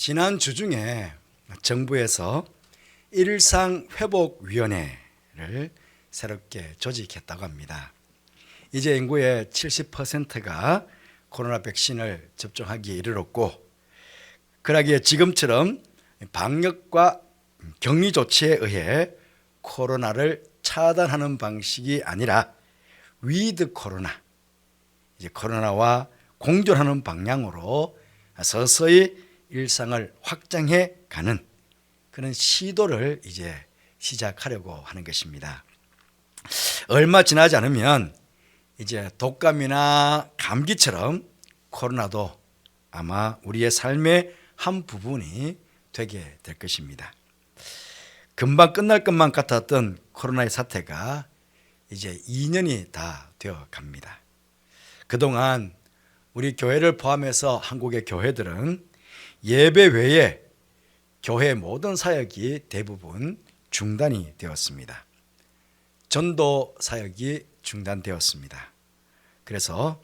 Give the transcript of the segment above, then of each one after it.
지난주 중에 정부에서 일상회복위원회를 새롭게 조직했다고 합니다. 이제 인구의 70%가 코로나 백신을 접종하기에 이르렀고, 그러기에 지금처럼 방역과 격리 조치에 의해 코로나를 차단하는 방식이 아니라 위드 코로나, 이제 코로나와 공존하는 방향으로 서서히 일상을 확장해 가는 그런 시도를 이제 시작하려고 하는 것입니다. 얼마 지나지 않으면 이제 독감이나 감기처럼 코로나도 아마 우리의 삶의 한 부분이 되게 될 것입니다. 금방 끝날 것만 같았던 코로나의 사태가 이제 2년이 다 되어 갑니다. 그동안 우리 교회를 포함해서 한국의 교회들은 예배 외에 교회 모든 사역이 대부분 중단이 되었습니다. 전도 사역이 중단되었습니다. 그래서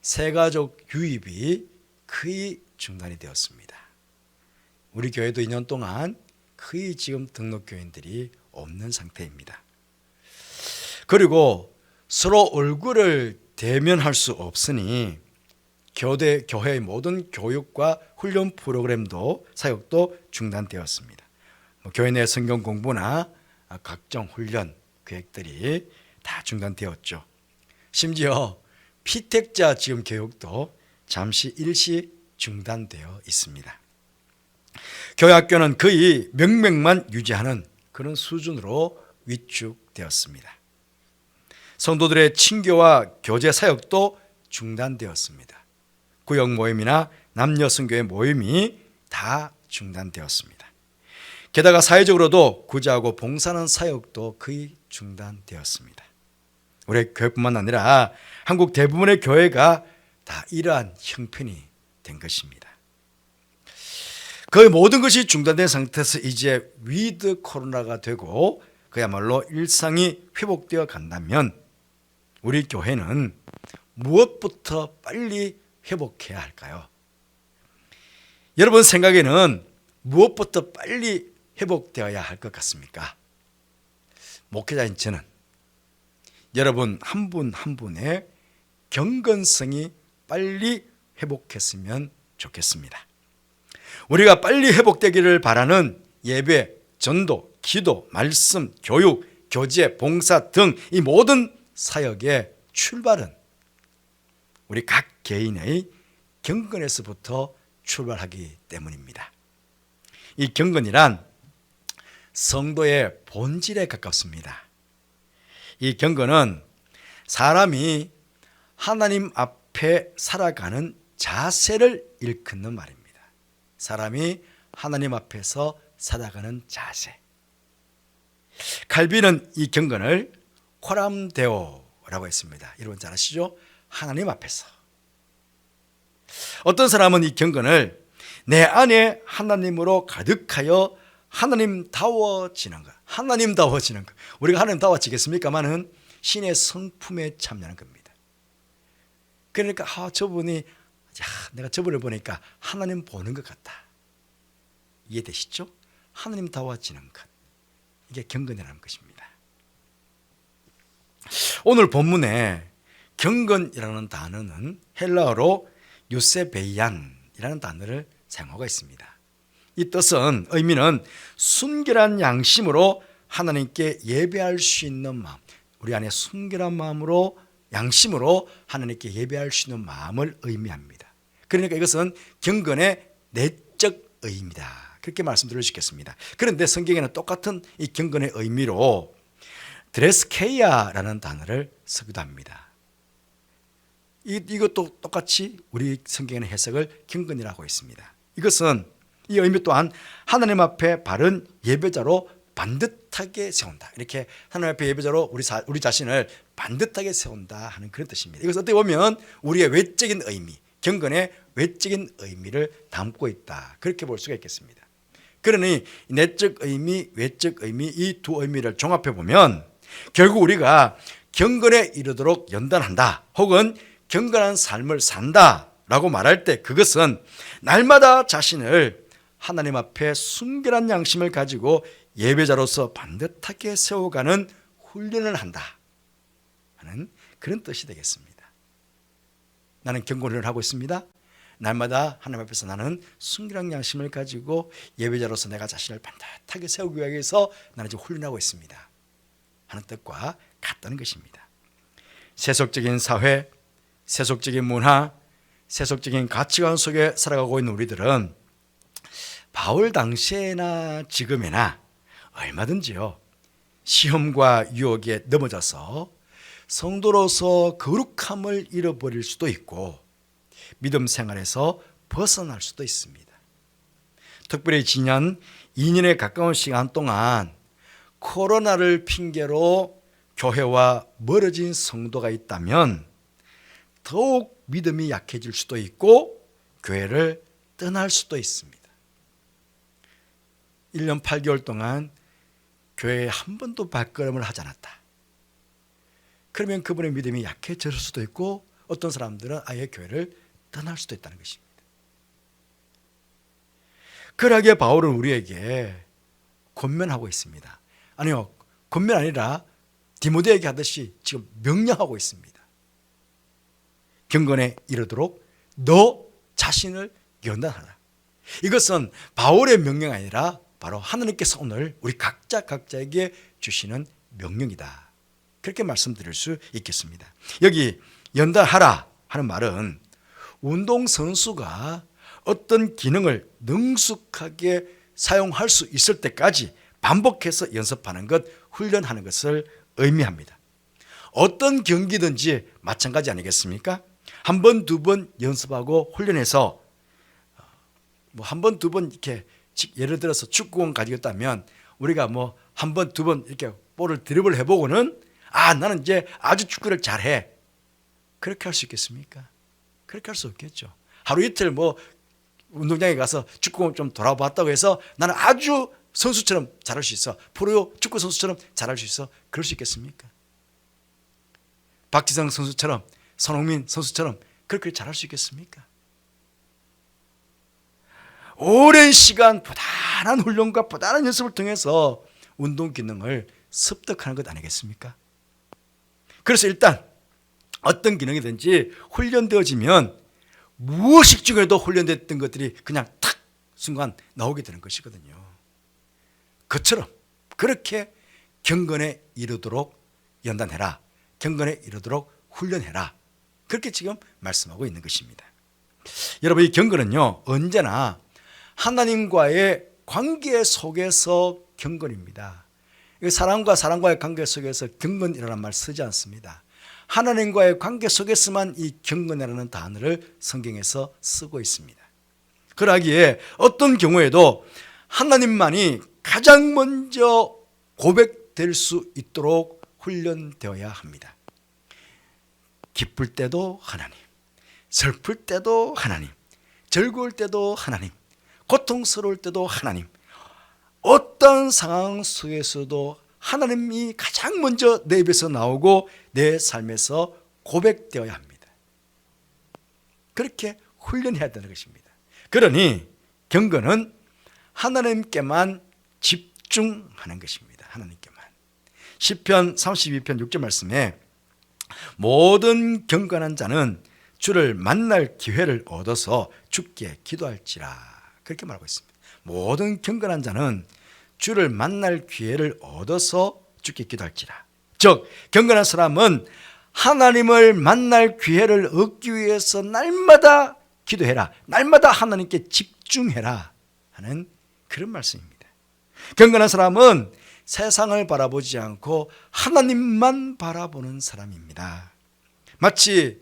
새가족 유입이 거의 중단이 되었습니다. 우리 교회도 2년 동안 거의 지금 등록 교인들이 없는 상태입니다. 그리고 서로 얼굴을 대면할 수 없으니 교회의 모든 교육과 훈련 프로그램도 사역도 중단되었습니다. 교회 내 성경 공부나 각종 훈련 계획들이 다 중단되었죠. 심지어 피택자 지원 교육도 잠시 일시 중단되어 있습니다. 교회 학교는 거의 명맥만 유지하는 그런 수준으로 위축되었습니다. 성도들의 친교와 교제 사역도 중단되었습니다. 구역 모임이나 남녀 선교회 모임이 다 중단되었습니다. 게다가 사회적으로도 구제하고 봉사하는 사역도 거의 중단되었습니다. 우리 교회뿐만 아니라 한국 대부분의 교회가 다 이러한 형편이 된 것입니다. 거의 모든 것이 중단된 상태에서 이제 위드 코로나가 되고 그야말로 일상이 회복되어 간다면 우리 교회는 무엇부터 빨리 회복해야 할까요? 여러분 생각에는 무엇부터 빨리 회복되어야 할 것 같습니까? 목회자인 저는 여러분 한 분 한 분의 경건성이 빨리 회복했으면 좋겠습니다. 우리가 빨리 회복되기를 바라는 예배, 전도, 기도, 말씀, 교육, 교제, 봉사 등 이 모든 사역의 출발은 우리 각 개인의 경건에서부터 출발하기 때문입니다. 이 경건이란 성도의 본질에 가깝습니다. 이 경건은 사람이 하나님 앞에 살아가는 자세를 일컫는 말입니다. 사람이 하나님 앞에서 살아가는 자세. 칼빈은 이 경건을 코람데오라고 했습니다. 여러분 잘 아시죠? 하나님 앞에서. 어떤 사람은 이 경건을 내 안에 하나님으로 가득하여 하나님다워지는 것, 하나님다워지는 것. 우리가 하나님다워지겠습니까마는 신의 성품에 참여하는 겁니다. 그러니까 저분이 내가 저분을 보니까 하나님 보는 것 같다. 이해되시죠? 하나님다워지는 것. 이게 경건이라는 것입니다. 오늘 본문에 경건이라는 단어는 헬라어로 유세베이안이라는 단어를 사용하고 있습니다. 이 뜻은 의미는 순결한 양심으로 하나님께 예배할 수 있는 마음, 우리 안에 순결한 마음으로 양심으로 하나님께 예배할 수 있는 마음을 의미합니다. 그러니까 이것은 경건의 내적 의미다. 그렇게 말씀드릴 수 있겠습니다. 그런데 성경에는 똑같은 이 경건의 의미로 드레스케이아라는 단어를 쓰기도 합니다. 이것도 똑같이 우리 성경의 해석을 경건이라고 있습니다. 이것은 이 의미 또한 하나님 앞에 바른 예배자로 반듯하게 세운다. 이렇게 하나님 앞에 예배자로 우리 자신을 반듯하게 세운다 하는 그런 뜻입니다. 이것은 어떻게 보면 우리의 외적인 의미, 경건의 외적인 의미를 담고 있다. 그렇게 볼 수가 있겠습니다. 그러니 내적 의미, 외적 의미 이 두 의미를 종합해 보면 결국 우리가 경건에 이르도록 연단한다. 혹은 경건한 삶을 산다라고 말할 때 그것은 날마다 자신을 하나님 앞에 순결한 양심을 가지고 예배자로서 반듯하게 세워가는 훈련을 한다 하는 그런 뜻이 되겠습니다. 나는 경건을 하고 있습니다. 날마다 하나님 앞에서 나는 순결한 양심을 가지고 예배자로서 내가 자신을 반듯하게 세우기 위해서 나는 지금 훈련하고 있습니다 하는 뜻과 같다는 것입니다. 세속적인 사회, 세속적인 문화, 세속적인 가치관 속에 살아가고 있는 우리들은 바울 당시에나 지금이나 얼마든지요 시험과 유혹에 넘어져서 성도로서 거룩함을 잃어버릴 수도 있고 믿음 생활에서 벗어날 수도 있습니다. 특별히 지난 2년에 가까운 시간 동안 코로나를 핑계로 교회와 멀어진 성도가 있다면 더욱 믿음이 약해질 수도 있고 교회를 떠날 수도 있습니다. 1년 8개월 동안 교회에 한 번도 발걸음을 하지 않았다. 그러면 그분의 믿음이 약해질 수도 있고 어떤 사람들은 아예 교회를 떠날 수도 있다는 것입니다. 그러기에 바울은 우리에게 권면하고 있습니다. 아니요, 권면 아니라 디모데에게 하듯이 지금 명령하고 있습니다. 경건에 이르도록 너 자신을 연단하라. 이것은 바울의 명령이 아니라 바로 하나님께서 오늘 우리 각자에게 주시는 명령이다. 그렇게 말씀드릴 수 있겠습니다. 여기 연단하라 하는 말은 운동선수가 어떤 기능을 능숙하게 사용할 수 있을 때까지 반복해서 연습하는 것, 훈련하는 것을 의미합니다. 어떤 경기든지 마찬가지 아니겠습니까? 한 번, 두 번 연습하고 훈련해서 한 번, 두 번 이렇게 예를 들어서 축구공 가지고 있다면 우리가 한 번, 두 번 이렇게 볼을 드리블 해보고는 나는 이제 아주 축구를 잘해. 그렇게 할 수 있겠습니까? 그렇게 할 수 없겠죠. 하루 이틀 운동장에 가서 축구공 좀 돌아봤다고 해서 나는 아주 선수처럼 잘할 수 있어. 프로 축구 선수처럼 잘할 수 있어. 그럴 수 있겠습니까? 박지성 선수처럼, 손흥민 선수처럼 그렇게 잘할 수 있겠습니까? 오랜 시간 부단한 훈련과 부단한 연습을 통해서 운동 기능을 습득하는 것 아니겠습니까? 그래서 일단 어떤 기능이든지 훈련되어지면 무의식 중에도 훈련됐던 것들이 그냥 탁 순간 나오게 되는 것이거든요. 그처럼 그렇게 경건에 이르도록 연단해라. 경건에 이르도록 훈련해라. 그렇게 지금 말씀하고 있는 것입니다. 여러분, 이 경건은요 언제나 하나님과의 관계 속에서 경건입니다. 사람과 사람과의 관계 속에서 경건이라는 말 쓰지 않습니다. 하나님과의 관계 속에서만 이 경건이라는 단어를 성경에서 쓰고 있습니다. 그러기에 어떤 경우에도 하나님만이 가장 먼저 고백될 수 있도록 훈련되어야 합니다. 기쁠 때도 하나님, 슬플 때도 하나님, 즐거울 때도 하나님, 고통스러울 때도 하나님, 어떤 상황 속에서도 하나님이 가장 먼저 내 입에서 나오고 내 삶에서 고백되어야 합니다. 그렇게 훈련해야 되는 것입니다. 그러니 경건은 하나님께만 집중하는 것입니다. 하나님께만. 시편 32편 6절 말씀에 모든 경건한 자는 주를 만날 기회를 얻어서 주께 기도할지라, 그렇게 말하고 있습니다. 모든 경건한 자는 주를 만날 기회를 얻어서 주께 기도할지라. 즉 경건한 사람은 하나님을 만날 기회를 얻기 위해서 날마다 기도해라, 날마다 하나님께 집중해라 하는 그런 말씀입니다. 경건한 사람은 세상을 바라보지 않고 하나님만 바라보는 사람입니다. 마치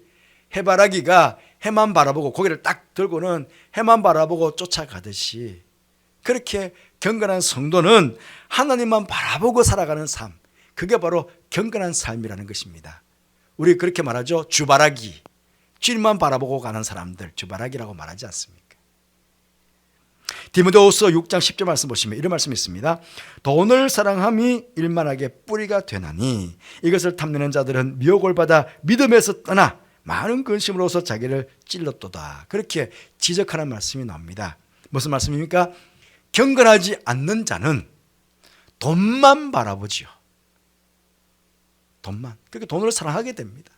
해바라기가 해만 바라보고 고개를 딱 들고는 해만 바라보고 쫓아가듯이, 그렇게 경건한 성도는 하나님만 바라보고 살아가는 삶, 그게 바로 경건한 삶이라는 것입니다. 우리 그렇게 말하죠. 주바라기, 주님만 바라보고 가는 사람들 주바라기라고 말하지 않습니까? 디모데후서 6장 10절 말씀 보시면 이런 말씀이 있습니다. 돈을 사랑함이 일만하게 뿌리가 되나니 이것을 탐내는 자들은 미혹을 받아 믿음에서 떠나 많은 근심으로서 자기를 찔렀도다. 그렇게 지적하는 말씀이 나옵니다. 무슨 말씀입니까? 경건하지 않는 자는 돈만 바라보지요. 돈만. 그렇게 돈을 사랑하게 됩니다.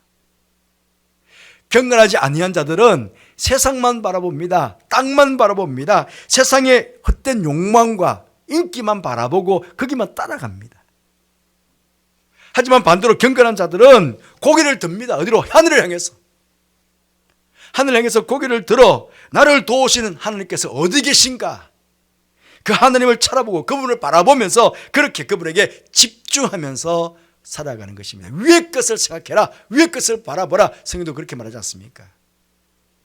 경건하지 아니한 자들은 세상만 바라봅니다. 땅만 바라봅니다. 세상의 헛된 욕망과 인기만 바라보고 거기만 따라갑니다. 하지만 반대로 경건한 자들은 고개를 듭니다. 어디로? 하늘을 향해서. 하늘을 향해서 고개를 들어 나를 도우시는 하나님께서 어디 계신가? 그 하나님을 찾아보고 그분을 바라보면서 그렇게 그분에게 집중하면서 살아가는 것입니다. 위의 것을 생각해라. 위의 것을 바라보라. 성경도 그렇게 말하지 않습니까?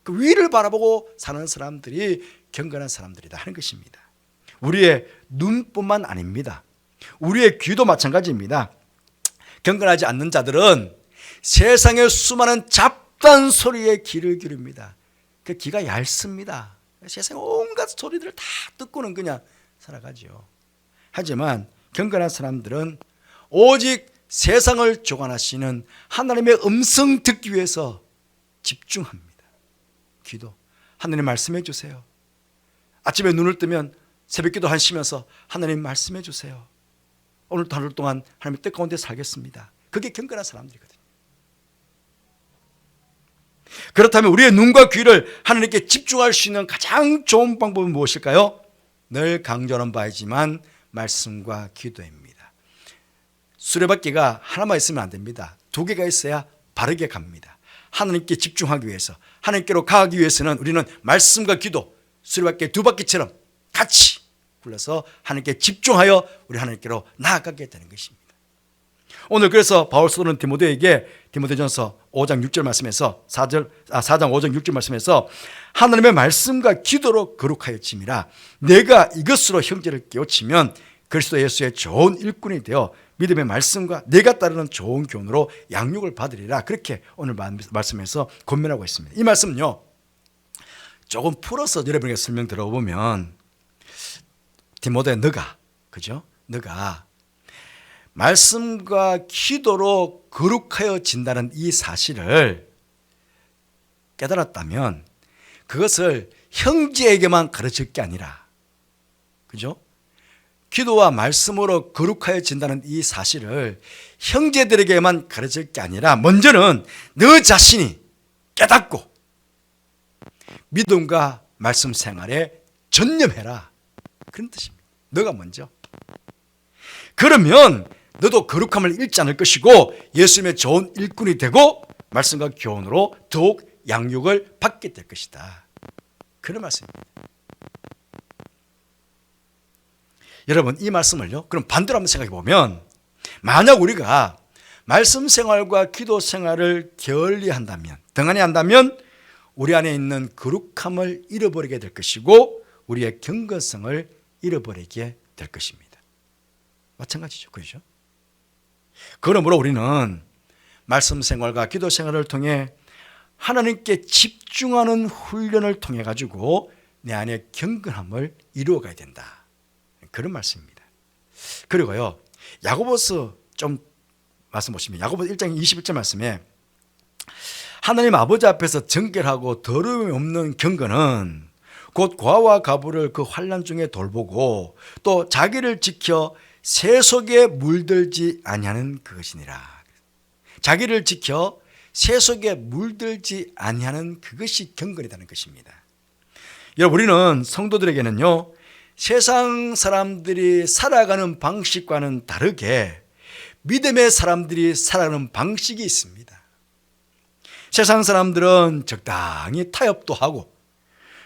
그 위를 바라보고 사는 사람들이 경건한 사람들이다 하는 것입니다. 우리의 눈뿐만 아닙니다. 우리의 귀도 마찬가지입니다. 경건하지 않는 자들은 세상의 수많은 잡다한 소리에 귀를 기릅니다. 그 귀가 얇습니다. 세상의 온갖 소리들을 다 듣고는 그냥 살아가죠. 하지만 경건한 사람들은 오직 세상을 주관하시는 하나님의 음성 듣기 위해서 집중합니다. 기도. 하나님 말씀해 주세요. 아침에 눈을 뜨면 새벽기도 하시면서 하나님 말씀해 주세요. 오늘도 하루 동안 하나님의 뜻 가운데 살겠습니다. 그게 경건한 사람들이거든요. 그렇다면 우리의 눈과 귀를 하나님께 집중할 수 있는 가장 좋은 방법은 무엇일까요? 늘 강조하는 바이지만 말씀과 기도입니다. 수레바퀴가 하나만 있으면 안 됩니다. 두 개가 있어야 바르게 갑니다. 하나님께 집중하기 위해서, 하나님께로 가기 위해서는 우리는 말씀과 기도, 수레바퀴 두 바퀴처럼 같이 굴러서 하나님께 집중하여 우리 하나님께로 나아가게 되는 것입니다. 오늘 그래서 바울 사도는 디모데에게 디모데전서 5장 6절 말씀에서 4장 5장 6절 말씀에서 하나님의 말씀과 기도로 거룩하여짐이라. 내가 이것으로 형제를 깨우치면 그리스도 예수의 좋은 일꾼이 되어 믿음의 말씀과 내가 따르는 좋은 교훈으로 양육을 받으리라. 그렇게 오늘 말씀에서 권면하고 있습니다. 이 말씀은요, 조금 풀어서 여러분에게 설명 들어보면, 디모데 너가, 그죠? 너가 말씀과 기도로 거룩하여진다는 이 사실을 깨달았다면 그것을 형제에게만 가르칠 게 아니라, 그죠? 기도와 말씀으로 거룩하여진다는 이 사실을 형제들에게만 가르칠 게 아니라 먼저는 너 자신이 깨닫고 믿음과 말씀 생활에 전념해라. 그런 뜻입니다. 너가 먼저. 그러면 너도 거룩함을 잃지 않을 것이고 예수님의 좋은 일꾼이 되고 말씀과 교훈으로 더욱 양육을 받게 될 것이다. 그런 말씀입니다. 여러분, 이 말씀을요, 그럼 반대로 한번 생각해 보면, 만약 우리가 말씀 생활과 기도 생활을 게을리 한다면, 등한히 한다면 우리 안에 있는 거룩함을 잃어버리게 될 것이고 우리의 경건성을 잃어버리게 될 것입니다. 마찬가지죠. 그렇죠? 그러므로 우리는 말씀 생활과 기도 생활을 통해 하나님께 집중하는 훈련을 통해 가지고 내 안에 경건함을 이루어가야 된다. 그런 말씀입니다. 그리고요, 야고보서 좀 말씀 보시면 야고보서 1장 21절 말씀에 하나님 아버지 앞에서 정결하고 더러움이 없는 경건은 곧 과와 가부를 그 환난 중에 돌보고 또 자기를 지켜 새 속에 물들지 아니하는 그것이니라. 자기를 지켜 새 속에 물들지 아니하는 그것이 경건이라는 것입니다. 여러분, 우리는 성도들에게는요, 세상 사람들이 살아가는 방식과는 다르게 믿음의 사람들이 살아가는 방식이 있습니다. 세상 사람들은 적당히 타협도 하고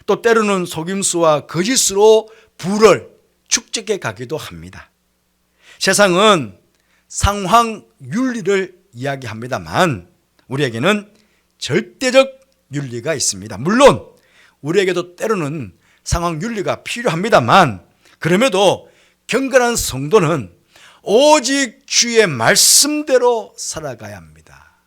또 때로는 속임수와 거짓으로 부를 축적해 가기도 합니다. 세상은 상황 윤리를 이야기합니다만 우리에게는 절대적 윤리가 있습니다. 물론 우리에게도 때로는 상황 윤리가 필요합니다만 그럼에도 경건한 성도는 오직 주의 말씀대로 살아가야 합니다.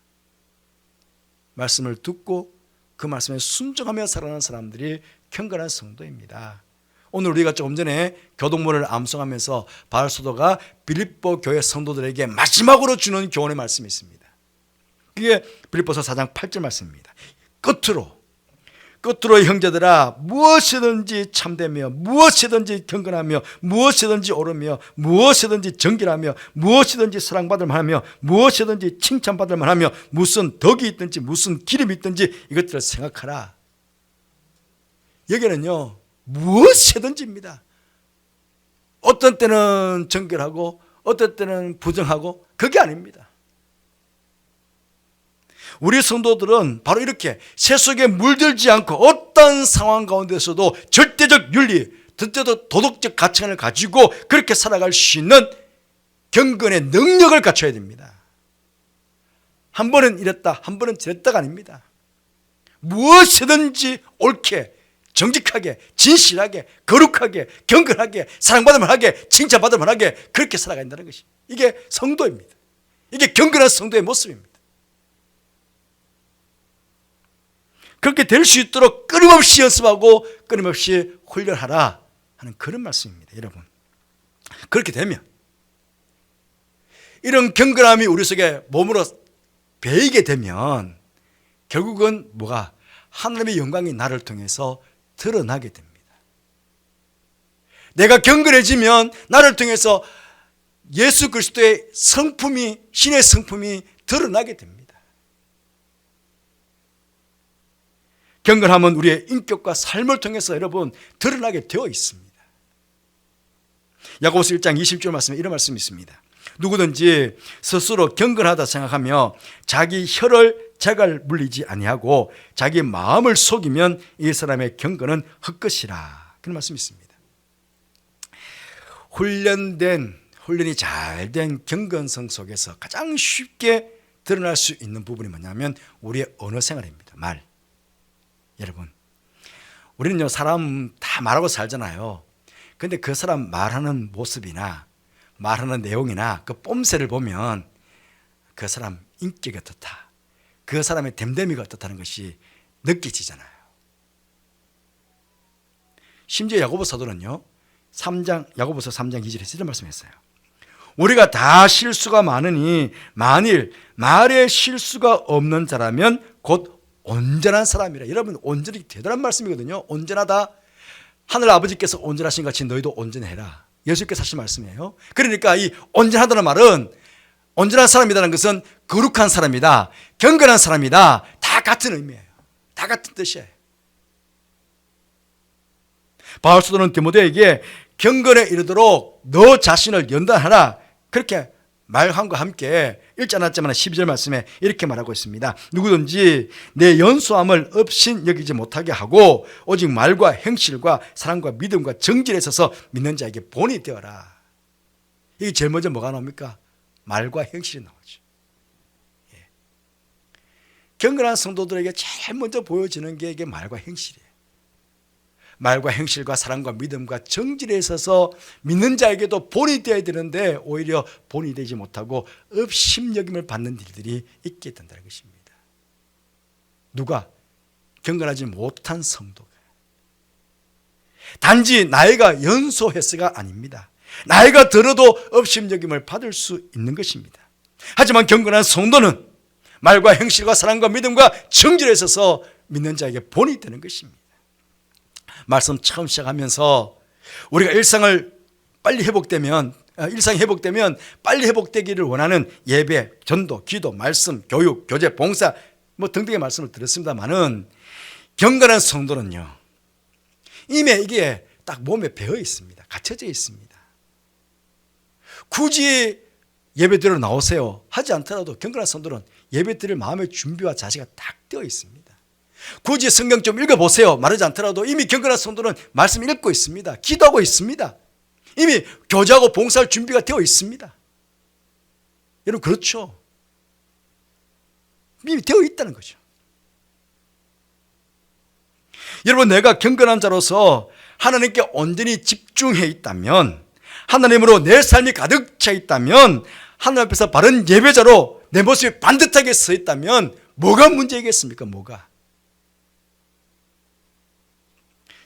말씀을 듣고 그 말씀에 순종하며 살아가는 사람들이 경건한 성도입니다. 오늘 우리가 조금 전에 교동문을 암송하면서 바울 사도가 빌립보 교회 성도들에게 마지막으로 주는 교훈의 말씀이 있습니다. 그게 빌립보서 4장 8절 말씀입니다. 끝으로 끝으로 형제들아, 무엇이든지 참되며 무엇이든지 경건하며 무엇이든지 옳으며 무엇이든지 정결하며 무엇이든지 사랑받을 만하며 무엇이든지 칭찬받을 만하며 무슨 덕이 있든지 무슨 기름이 있든지 이것들을 생각하라. 여기는요, 무엇이든지입니다. 어떤 때는 정결하고 어떤 때는 부정하고, 그게 아닙니다. 우리 성도들은 바로 이렇게 세속에 물들지 않고 어떤 상황 가운데서도 절대적 윤리, 절대적 도덕적 가치관을 가지고 그렇게 살아갈 수 있는 경건의 능력을 갖춰야 됩니다. 한 번은 이랬다, 한 번은 저랬다가 아닙니다. 무엇이든지 옳게, 정직하게, 진실하게, 거룩하게, 경건하게, 사랑받을 만하게, 칭찬받을 만하게 그렇게 살아가야 한다는 것이, 이게 성도입니다. 이게 경건한 성도의 모습입니다. 그렇게 될 수 있도록 끊임없이 연습하고 끊임없이 훈련하라 하는 그런 말씀입니다. 여러분, 그렇게 되면 이런 경건함이 우리 속에 몸으로 배이게 되면 결국은 뭐가, 하나님의 영광이 나를 통해서 드러나게 됩니다. 내가 경건해지면 나를 통해서 예수 그리스도의 성품이, 신의 성품이 드러나게 됩니다. 경건함은 우리의 인격과 삶을 통해서 여러분 드러나게 되어 있습니다. 야고보서 1장 20절 말씀에 이런 말씀이 있습니다. 누구든지 스스로 경건하다 생각하며 자기 혀를 자갈 물리지 아니하고 자기 마음을 속이면 이 사람의 경건은 헛것이라, 그런 말씀이 있습니다. 훈련이 잘 된 경건성 속에서 가장 쉽게 드러날 수 있는 부분이 뭐냐면 우리의 언어 생활입니다. 말. 여러분, 우리는요, 사람 다 말하고 살잖아요. 근데 그 사람 말하는 모습이나 말하는 내용이나 그 뽐새를 보면 그 사람 인격이 어떻다, 그 사람의 됨됨이가 어떻다는 것이 느껴지잖아요. 심지어 야고보 사도는요, 야고보서 3장 2절에서 이런 말씀했어요. 우리가 다 실수가 많으니 만일 말에 실수가 없는 자라면 곧 온전한 사람이라. 여러분, 온전이 대단한 말씀이거든요. 온전하다. 하늘 아버지께서 온전하신 같이 너희도 온전해라. 예수께서 하신 말씀이에요. 그러니까 이 온전하다는 말은, 온전한 사람이라는 것은 거룩한 사람이다, 경건한 사람이다, 다 같은 의미예요. 다 같은 뜻이에요. 바울 사도는 디모데에게 경건에 이르도록 너 자신을 연단하라, 그렇게 말함과 함께 1장 12절 말씀에 이렇게 말하고 있습니다. 누구든지 내 연소함을 없인 여기지 못하게 하고 오직 말과 행실과 사랑과 믿음과 정질에 있어서 믿는 자에게 본이 되어라. 이게 제일 먼저 뭐가 나옵니까? 말과 행실이 나오죠. 예. 경건한 성도들에게 제일 먼저 보여지는 게 이게 말과 행실이에요. 말과 행실과 사랑과 믿음과 정질에 있어서 믿는 자에게도 본이 되어야 되는데 오히려 본이 되지 못하고 업심여김을 받는 일들이 있게 된다는 것입니다. 누가? 경건하지 못한 성도가. 단지 나이가 연소해서가 아닙니다. 나이가 들어도 업심여김을 받을 수 있는 것입니다. 하지만 경건한 성도는 말과 행실과 사랑과 믿음과 정질에 있어서 믿는 자에게 본이 되는 것입니다. 말씀 처음 시작하면서 우리가 일상이 회복되면 빨리 회복되기를 원하는 예배, 전도, 기도, 말씀, 교육, 교제, 봉사 등등의 말씀을 드렸습니다만은 경건한 성도는요, 이미 이게 딱 몸에 배어 있습니다. 갇혀져 있습니다. 굳이 예배드리러 나오세요 하지 않더라도 경건한 성도는 예배드릴 마음의 준비와 자세가 딱 되어 있습니다. 굳이 성경 좀 읽어보세요 말하지 않더라도 이미 경건한 성도는 말씀 읽고 있습니다. 기도하고 있습니다. 이미 교제하고 봉사할 준비가 되어 있습니다. 여러분, 그렇죠? 이미 되어 있다는 거죠. 여러분, 내가 경건한 자로서 하나님께 온전히 집중해 있다면, 하나님으로 내 삶이 가득 차 있다면, 하나님 앞에서 바른 예배자로 내 모습이 반듯하게 서 있다면 뭐가 문제이겠습니까? 뭐가?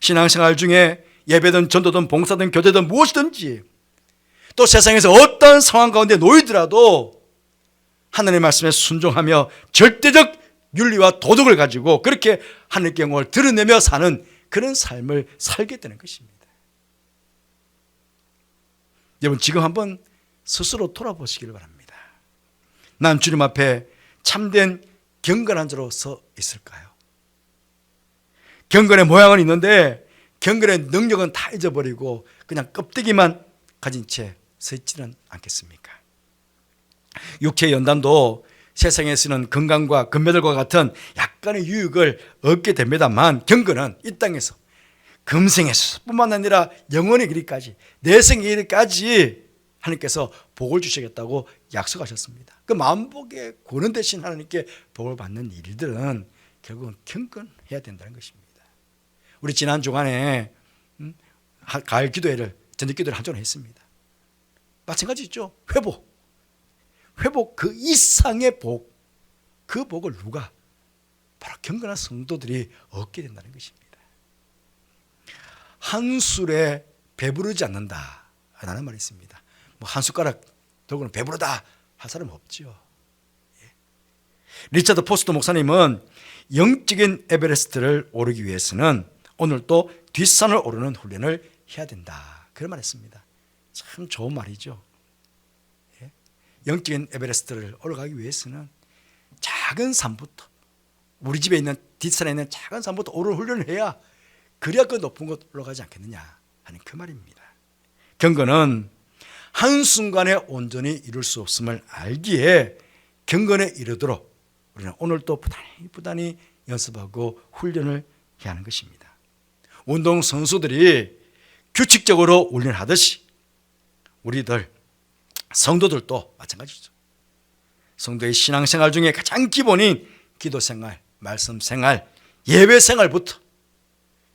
신앙생활 중에 예배든 전도든 봉사든 교제든 무엇이든지 또 세상에서 어떤 상황 가운데 놓이더라도 하나님의 말씀에 순종하며 절대적 윤리와 도덕을 가지고 그렇게 하나님께 영광을 드러내며 사는 그런 삶을 살게 되는 것입니다. 여러분, 지금 한번 스스로 돌아보시길 바랍니다. 난 주님 앞에 참된 경건한 자로 서 있을까요? 경건의 모양은 있는데 경건의 능력은 다 잊어버리고 그냥 껍데기만 가진 채 서 있지는 않겠습니까? 육체의 연단도 세상에 쓰는 건강과 금메달과 같은 약간의 유익을 얻게 됩니다만, 경건은 이 땅에서 금생에서 뿐만 아니라 영원의 길이까지, 내생의 길이까지 하나님께서 복을 주시겠다고 약속하셨습니다. 그 만복의 권원 대신 하나님께 복을 받는 일들은 결국은 경건해야 된다는 것입니다. 우리 지난 주간에 가을 기도회를, 저녁 기도를 한쪽으로 했습니다. 마찬가지죠. 회복 그 이상의 복, 그 복을 누가? 바로 경건한 성도들이 얻게 된다는 것입니다. 한 술에 배부르지 않는다 라는 말이 있습니다. 뭐 한 숟가락 들고는 배부르다 할 사람은 없죠. 리차드 포스터 목사님은 영적인 에베레스트를 오르기 위해서는 오늘 또 뒷산을 오르는 훈련을 해야 된다, 그런 말 했습니다. 참 좋은 말이죠. 영적인 에베레스트를 올라가기 위해서는 작은 산부터, 우리 집에 있는 뒷산에 있는 작은 산부터 오르는 훈련을 해야, 그래야 그 높은 곳 올라가지 않겠느냐 하는 그 말입니다. 경건은 한순간에 온전히 이룰 수 없음을 알기에 경건에 이르도록 우리는 오늘 또 부단히 연습하고 훈련을 해야 하는 것입니다. 운동 선수들이 규칙적으로 훈련하듯이 우리들 성도들도 마찬가지죠. 성도의 신앙생활 중에 가장 기본인 기도생활, 말씀생활, 예배생활부터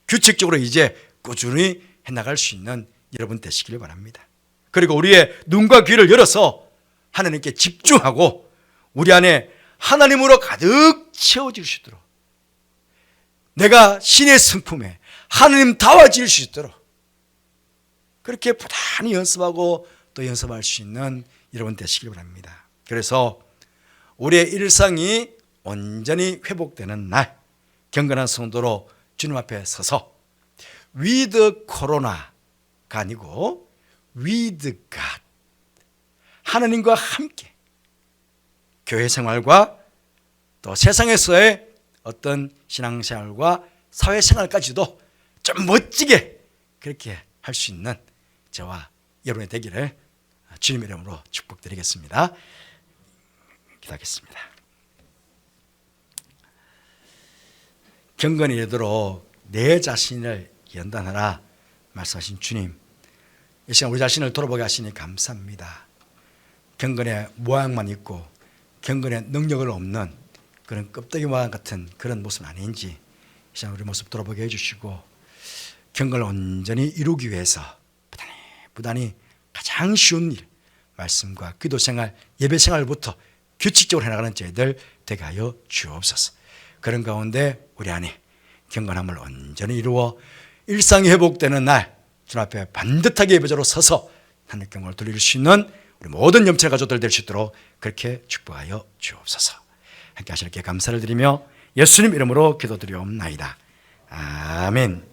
규칙적으로 이제 꾸준히 해나갈 수 있는 여러분 되시길 바랍니다. 그리고 우리의 눈과 귀를 열어서 하나님께 집중하고 우리 안에 하나님으로 가득 채워질 수 있도록, 내가 신의 성품에 하나님다워질 수 있도록 그렇게 부단히 연습하고 또 연습할 수 있는 여러분 되시길 바랍니다. 그래서 우리의 일상이 온전히 회복되는 날, 경건한 성도로 주님 앞에 서서 with 코로나가 아니고 with God, 하나님과 함께 교회 생활과 또 세상에서의 어떤 신앙생활과 사회생활까지도 좀 멋지게 그렇게 할 수 있는 저와 여러분의 되기를 주님의 이름으로 축복드리겠습니다. 기도하겠습니다. 경건이 이르도록 내 자신을 연단하라 말씀하신 주님, 이 시간 우리 자신을 돌아보게 하시니 감사합니다. 경건의 모양만 있고 경건의 능력을 없는 그런 껍데기와 같은 그런 모습은 아닌지 이 시간 우리 모습 돌아보게 해주시고, 경건을 온전히 이루기 위해서 부단히 가장 쉬운 일, 말씀과 기도생활, 예배생활부터 규칙적으로 해나가는 저희들 되게 하여 주옵소서. 그런 가운데 우리 안에 경건함을 온전히 이루어 일상이 회복되는 날 주님 앞에 반듯하게 예배자로 서서 하나님께 영광을 돌릴 수 있는 우리 모든 영체 가족들 될 수 있도록 그렇게 축복하여 주옵소서. 함께 하시는 게 감사를 드리며 예수님 이름으로 기도드리옵나이다. 아멘.